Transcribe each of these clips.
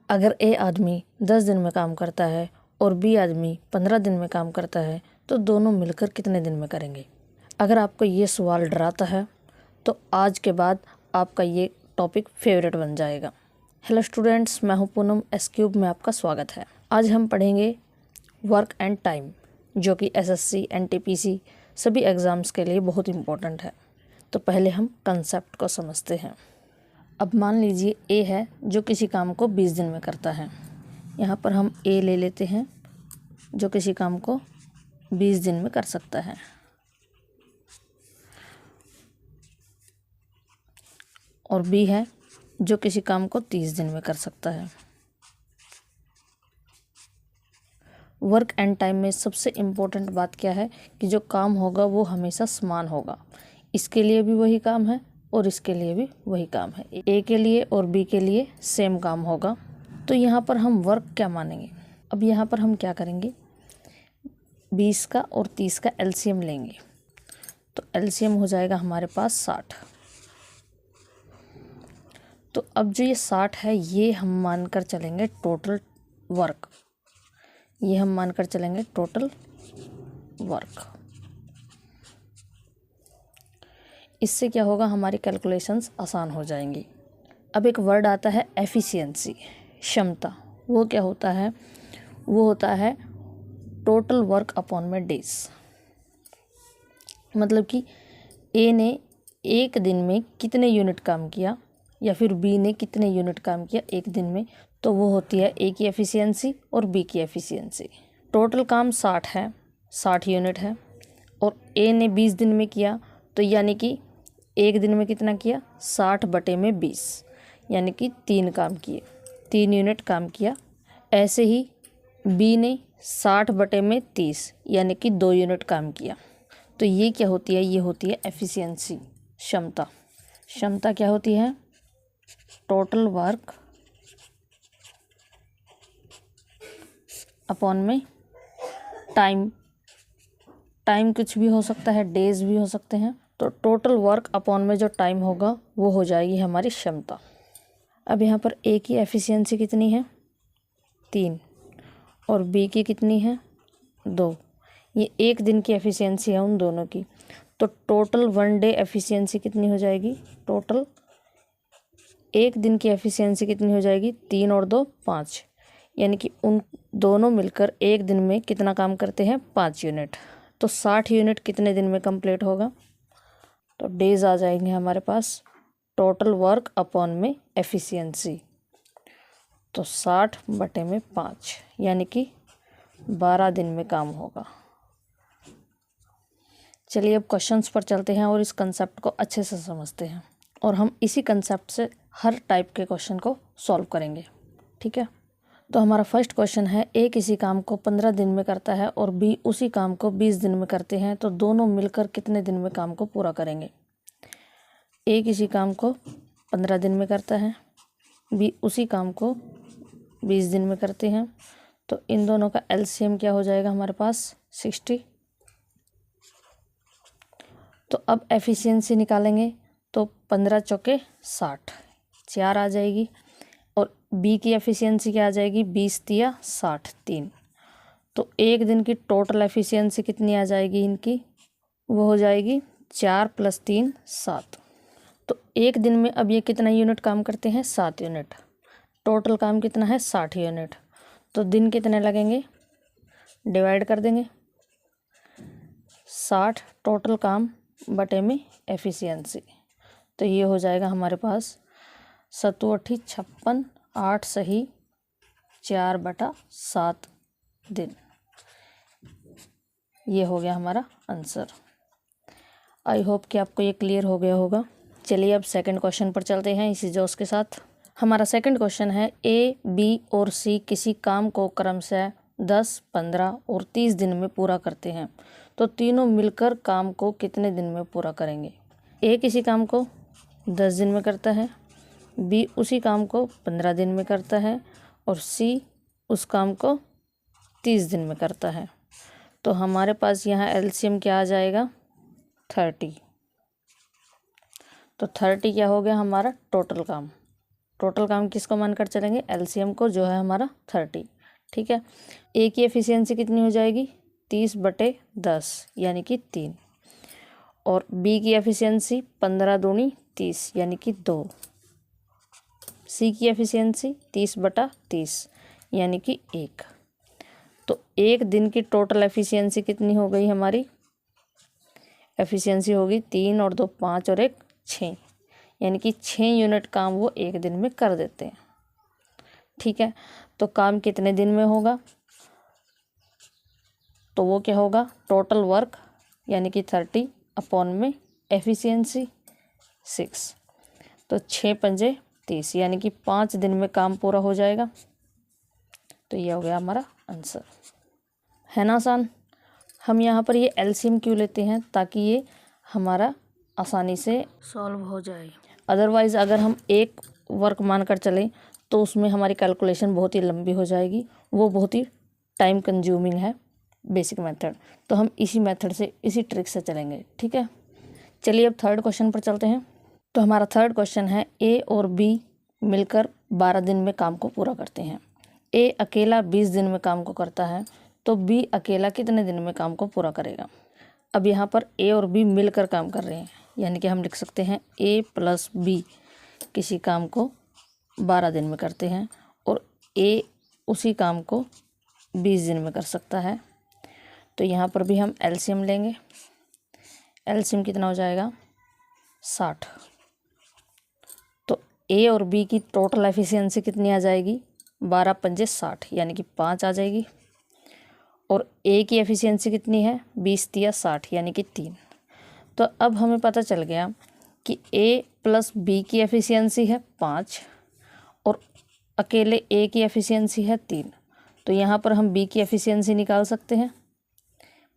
अगर ए आदमी 10 दिन में काम करता है और बी आदमी 15 दिन में काम करता है तो दोनों मिलकर कितने दिन में करेंगे। अगर आपको ये सवाल डराता है तो आज के बाद आपका ये टॉपिक फेवरेट बन जाएगा। हेलो स्टूडेंट्स, मैं हूं पूनम, एस क्यूब में आपका स्वागत है। आज हम पढ़ेंगे वर्क एंड टाइम, जो कि एसएससी, एनटीपीसी सभी एग्ज़ाम्स के लिए बहुत इम्पोर्टेंट है। तो पहले हम कंसेप्ट को समझते हैं। अब मान लीजिए ए है जो किसी काम को 20 दिन में करता है। यहाँ पर हम ए ले लेते हैं जो किसी काम को 20 दिन में कर सकता है, और बी है जो किसी काम को 30 दिन में कर सकता है। वर्क एंड टाइम में सबसे इम्पोर्टेंट बात क्या है कि जो काम होगा वो हमेशा समान होगा। इसके लिए भी वही काम है और इसके लिए भी वही काम है। ए के लिए और बी के लिए सेम काम होगा। तो यहाँ पर हम वर्क क्या मानेंगे। अब यहाँ पर हम क्या करेंगे, 20 का और 30 का एलसीएम लेंगे। तो एलसीएम हो जाएगा हमारे पास 60। तो अब जो ये 60 है ये हम मानकर चलेंगे टोटल वर्क। ये हम मानकर चलेंगे टोटल वर्क। इससे क्या होगा, हमारी कैलकुलेशंस आसान हो जाएंगी। अब एक वर्ड आता है एफिशिएंसी, क्षमता। वो क्या होता है, वो होता है टोटल वर्क अपॉन में डेज। मतलब कि ए ने एक दिन में कितने यूनिट काम किया या फिर बी ने कितने यूनिट काम किया एक दिन में, तो वो होती है ए की एफिशिएंसी और बी की एफिशिएंसी। टोटल काम 60 है, 60 यूनिट है, और ए ने 20 दिन में किया, तो यानी कि एक दिन में कितना किया, 60 बटे में 20, यानी कि 3 काम किए, 3 यूनिट काम किया। ऐसे ही बी ने 60 बटे में 30, यानी कि 2 यूनिट काम किया। तो ये क्या होती है, ये होती है एफिशिएंसी, क्षमता। क्षमता क्या होती है, टोटल वर्क अपॉन में टाइम। टाइम कुछ भी हो सकता है, डेज भी हो सकते हैं। तो टोटल वर्क अपॉन में जो टाइम होगा वो हो जाएगी हमारी क्षमता। अब यहाँ पर ए की एफिशिएंसी कितनी है, 3, और बी की कितनी है, 2। ये एक दिन की एफिशिएंसी है उन दोनों की। तो टोटल 1 डे एफिशिएंसी कितनी हो जाएगी, टोटल एक दिन की एफिशिएंसी कितनी हो जाएगी, 3 और 2 5, यानी कि उन दोनों मिलकर एक दिन में कितना काम करते हैं, 5 यूनिट। तो 60 यूनिट कितने दिन में कंप्लीट होगा, तो डेज आ जाएंगे हमारे पास टोटल वर्क अपॉन में एफिशिएंसी। तो 60 बटे में 5, यानी कि 12 दिन में काम होगा। चलिए अब क्वेश्चंस पर चलते हैं और इस कंसेप्ट को अच्छे से समझते हैं, और हम इसी कंसेप्ट से हर टाइप के क्वेश्चन को सॉल्व करेंगे। ठीक है, तो हमारा फर्स्ट क्वेश्चन है, ए किसी काम को 15 दिन में करता है और बी उसी काम को 20 दिन में करते हैं, तो दोनों मिलकर कितने दिन में काम को पूरा करेंगे। ए किसी काम को 15 दिन में करता है, बी उसी काम को 20 दिन में करते हैं, तो इन दोनों का एलसीएम क्या हो जाएगा हमारे पास, 60। तो अब एफिशिएंसी निकालेंगे, तो 15 चौके 60, 4 आ जाएगी, और बी की एफिशिएंसी क्या आ जाएगी, 20 तिया 60, 3। तो एक दिन की टोटल एफिशिएंसी कितनी आ जाएगी इनकी, वो हो जाएगी 4 + 3 7। तो एक दिन में अब ये कितना यूनिट काम करते हैं, 7 यूनिट। टोटल काम कितना है, 60 यूनिट। तो दिन कितने लगेंगे, डिवाइड कर देंगे, 60 टोटल काम बटे में एफिशिएंसी। तो ये हो जाएगा हमारे पास 7 × 8 = 56, 8 सही 4/7 दिन। ये हो गया हमारा आंसर। आई होप कि आपको ये क्लियर हो गया होगा। चलिए अब सेकंड क्वेश्चन पर चलते हैं इसी जोश के साथ। हमारा सेकंड क्वेश्चन है, ए, बी और सी किसी काम को क्रमशः 10, 15 और 30 दिन में पूरा करते हैं, तो तीनों मिलकर काम को कितने दिन में पूरा करेंगे। ए किसी काम को 10 दिन में करता है, बी उसी काम को 15 दिन में करता है, और सी उस काम को 30 दिन में करता है। तो हमारे पास यहाँ एलसीएम क्या आ जाएगा, 30। तो 30 क्या हो गया हमारा टोटल काम। टोटल काम किसको मानकर चलेंगे, एलसीएम को, जो है हमारा 30। ठीक है, ए की एफिशिएंसी कितनी हो जाएगी, 30/10 यानी कि 3। और बी की एफिशिएंसी 15 दूनी 30 यानी कि 2। सी की एफिशिएंसी 30/30 यानी कि 1। तो एक दिन की टोटल एफिशिएंसी कितनी हो गई हमारी, एफिशिएंसी होगी 3 और 2 5 और 1 6, यानी कि 6 यूनिट काम वो एक दिन में कर देते हैं। ठीक है, तो काम कितने दिन में होगा, तो वो क्या होगा, टोटल वर्क यानी कि 30 अपॉन में एफिशिएंसी 6, तो 6 पंजे 30 यानी कि 5 दिन में काम पूरा हो जाएगा। तो ये हो गया हमारा आंसर, है ना आसान। हम यहाँ पर ये एलसीएम क्यों लेते हैं, ताकि ये हमारा आसानी से सॉल्व हो जाए। अदरवाइज़ अगर हम एक वर्क मानकर चलें तो उसमें हमारी कैलकुलेशन बहुत ही लंबी हो जाएगी, वो बहुत ही टाइम कंज्यूमिंग है बेसिक मेथड। तो हम इसी मेथड से, इसी ट्रिक से चलेंगे। ठीक है, चलिए अब थर्ड क्वेश्चन पर चलते हैं। तो हमारा थर्ड क्वेश्चन है, ए और बी मिलकर 12 दिन में काम को पूरा करते हैं। ए अकेला 20 दिन में काम को करता है, तो बी अकेला कितने दिन में काम को पूरा करेगा। अब यहाँ पर ए और बी मिलकर काम कर रहे हैं, यानी कि हम लिख सकते हैं ए प्लस बी किसी काम को 12 दिन में करते हैं, और ए उसी काम को 20 दिन में कर सकता है। तो यहाँ पर भी हम एलसीएम लेंगे। एलसीएम कितना हो जाएगा, 60। तो ए और बी की टोटल एफिशिएंसी कितनी आ जाएगी, 12 पंजे 60 यानी कि 5 आ जाएगी। और ए की एफिशिएंसी कितनी है, 20 तिया 60 यानी कि 3। तो अब हमें पता चल गया कि ए प्लस बी की एफिशिएंसी है 5 और अकेले ए की एफिशिएंसी है 3। तो यहाँ पर हम बी की एफिशिएंसी निकाल सकते हैं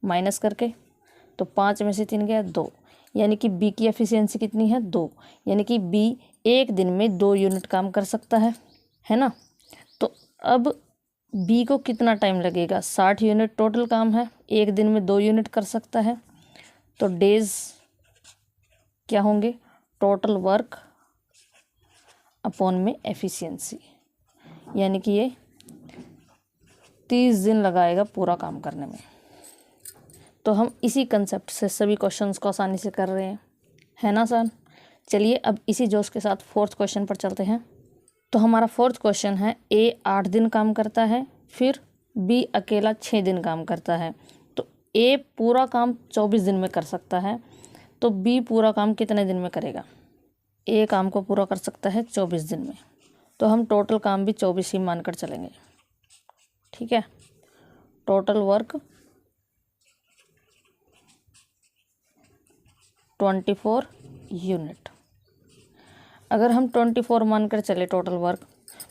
माइनस करके। तो 5 में से 3 गया 2, यानी कि बी की एफिशिएंसी कितनी है, 2, यानी कि बी एक दिन में 2 यूनिट काम कर सकता है ना। तो अब बी को कितना टाइम लगेगा, 60 यूनिट टोटल काम है, एक दिन में 2 यूनिट कर सकता है। तो डेज क्या होंगे, टोटल वर्क अपॉन में एफिशिएंसी, यानी कि ये 30 दिन लगाएगा पूरा काम करने में। तो हम इसी कंसेप्ट से सभी क्वेश्चंस को आसानी से कर रहे हैं, है ना सर। चलिए अब इसी जोश के साथ फोर्थ क्वेश्चन पर चलते हैं। तो हमारा फोर्थ क्वेश्चन है, ए 8 दिन काम करता है, फिर बी अकेला 6 दिन काम करता है। तो ए पूरा काम 24 दिन में कर सकता है, तो बी पूरा काम कितने दिन में करेगा। ए काम को पूरा कर सकता है 24 दिन में, तो हम टोटल काम भी 24 ही मानकर चलेंगे। ठीक है, टोटल वर्क 24 यूनिट। अगर हम 24 मानकर चले टोटल वर्क,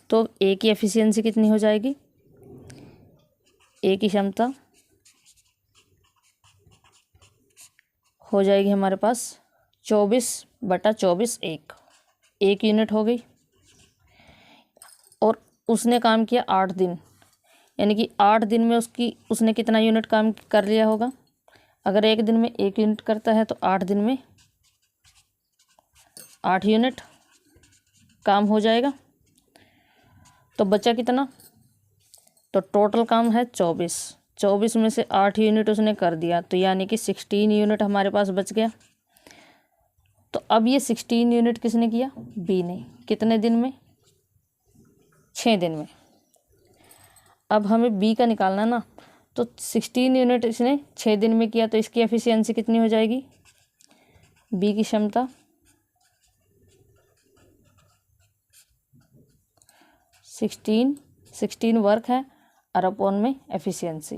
तो ए की एफिशिएंसी कितनी हो जाएगी, ए की क्षमता हो जाएगी हमारे पास 24/24 एक यूनिट हो गई। और उसने काम किया 8 दिन, यानी कि 8 दिन में उसने कितना यूनिट काम कर लिया होगा। अगर एक दिन में 1 यूनिट करता है तो 8 दिन में 8 यूनिट काम हो जाएगा। तो बचा कितना, तो टोटल काम है 24 में से 8 यूनिट उसने कर दिया, तो यानी कि 16 यूनिट हमारे पास बच गया। तो अब ये 16 यूनिट किसने किया, बी ने। कितने दिन में, 6 दिन में। अब हमें बी का निकालना ना, तो 16 यूनिट इसने 6 दिन में किया, तो इसकी एफिशिएंसी कितनी हो जाएगी, बी की क्षमता 16 वर्क है और अपॉन में एफिशिएंसी,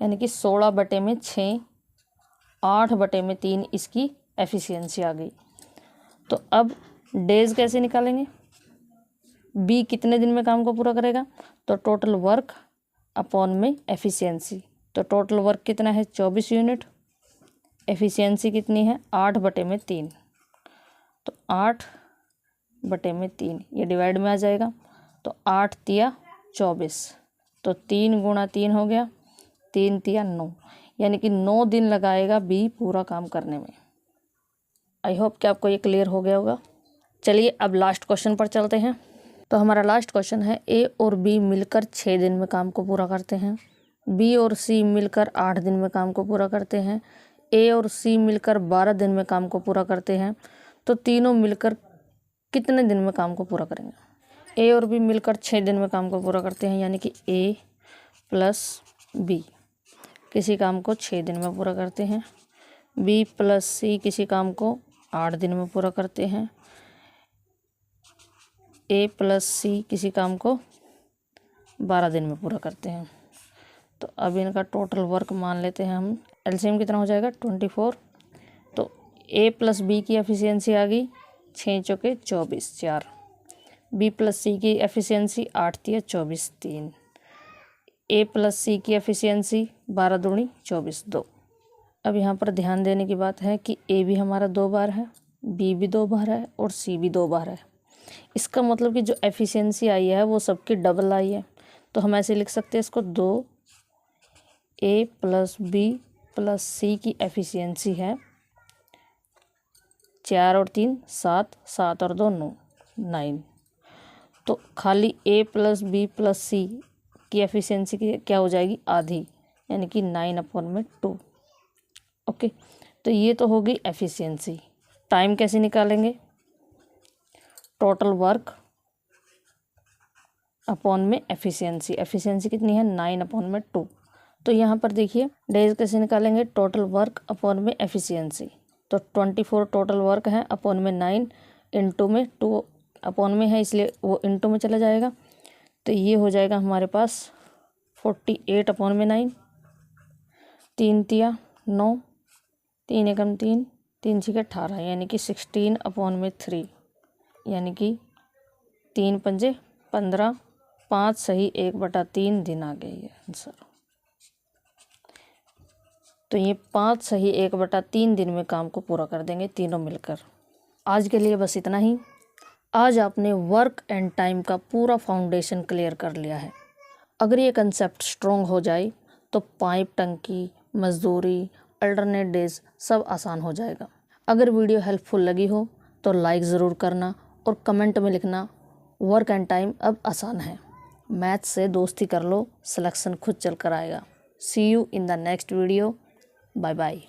यानी कि 16/6 8/3 इसकी एफिशिएंसी आ गई। तो अब डेज कैसे निकालेंगे, बी कितने दिन में काम को पूरा करेगा, तो टोटल वर्क अपॉन में एफिशिएंसी। तो टोटल वर्क कितना है, 24 यूनिट, एफिशिएंसी कितनी है 8/3, तो 8/3 ये डिवाइड में आ जाएगा। तो 8 तिया 24, तो 3 × 3 हो गया, 3 तिया 9, यानी कि 9 दिन लगाएगा बी पूरा काम करने में। आई होप कि आपको ये क्लियर हो गया होगा। चलिए अब लास्ट क्वेश्चन पर चलते हैं। तो हमारा लास्ट क्वेश्चन है, ए और बी मिलकर 6 दिन में काम को पूरा करते हैं, बी और सी मिलकर 8 दिन में काम को पूरा करते हैं, ए और सी मिलकर 12 दिन में काम को पूरा करते हैं, तो तीनों मिलकर कितने दिन में काम को पूरा करेंगे। ए और बी मिलकर 6 दिन में काम को पूरा करते हैं, यानी कि ए प्लस बी किसी काम को 6 दिन में पूरा करते हैं, बी प्लस सी किसी काम को 8 दिन में पूरा करते हैं, ए प्लस सी किसी काम को 12 दिन में पूरा करते हैं। तो अब इनका टोटल वर्क मान लेते हैं हम। एलसीएम कितना हो जाएगा 24। तो ए प्लस बी की एफिशिएंसी आ गई 6 चौके 24 4, बी प्लस सी की एफिशिएंसी 8 तिया 24 3, ए प्लस सी की एफिशिएंसी 12 दूनी 24 2। अब यहाँ पर ध्यान देने की बात है कि ए भी हमारा 2 बार है, बी भी 2 बार है और सी भी 2 बार है। इसका मतलब कि जो एफिशिएंसी आई है वो सबकी डबल आई है। तो हम ऐसे लिख सकते हैं इसको 2 ए प्लस बी प्लस सी की एफिशिएंसी है 4 और 3 7, 7 और 2 9 9। तो खाली ए प्लस बी प्लस सी की एफिशिएंसी की क्या हो जाएगी आधी, यानी कि 9/2। ओके, तो ये तो हो गई एफिशिएंसी। टाइम कैसे निकालेंगे, टोटल वर्क अपॉन में एफिशिएंसी। एफिशिएंसी कितनी है 9/2। तो यहाँ पर देखिए डेज कैसे निकालेंगे, टोटल वर्क अपॉन में एफिशिएंसी। तो 24 टोटल वर्क है, अपॉन में 9, इंटू में 2 अपॉन में है इसलिए वो इंटू में चला जाएगा। तो ये हो जाएगा हमारे पास 48/9, 3 तिया 9, 3 एकम 3, 3 छीके 18, यानी कि 16/3, यानी कि 3 पंजे 15, 5 सही 1/3 दिन आ गई है आंसर। तो ये 5 सही 1/3 दिन में काम को पूरा कर देंगे तीनों मिलकर। आज के लिए बस इतना ही। आज आपने वर्क एंड टाइम का पूरा फाउंडेशन क्लियर कर लिया है। अगर ये कंसेप्ट स्ट्रॉन्ग हो जाए तो पाइप, टंकी, मजदूरी, अल्टरनेट डेज सब आसान हो जाएगा। अगर वीडियो हेल्पफुल लगी हो तो लाइक ज़रूर करना और कमेंट में लिखना वर्क एंड टाइम अब आसान है। मैथ्स से दोस्ती कर लो, सिलेक्शन खुद चल कर आएगा। See you in the next video. Bye bye.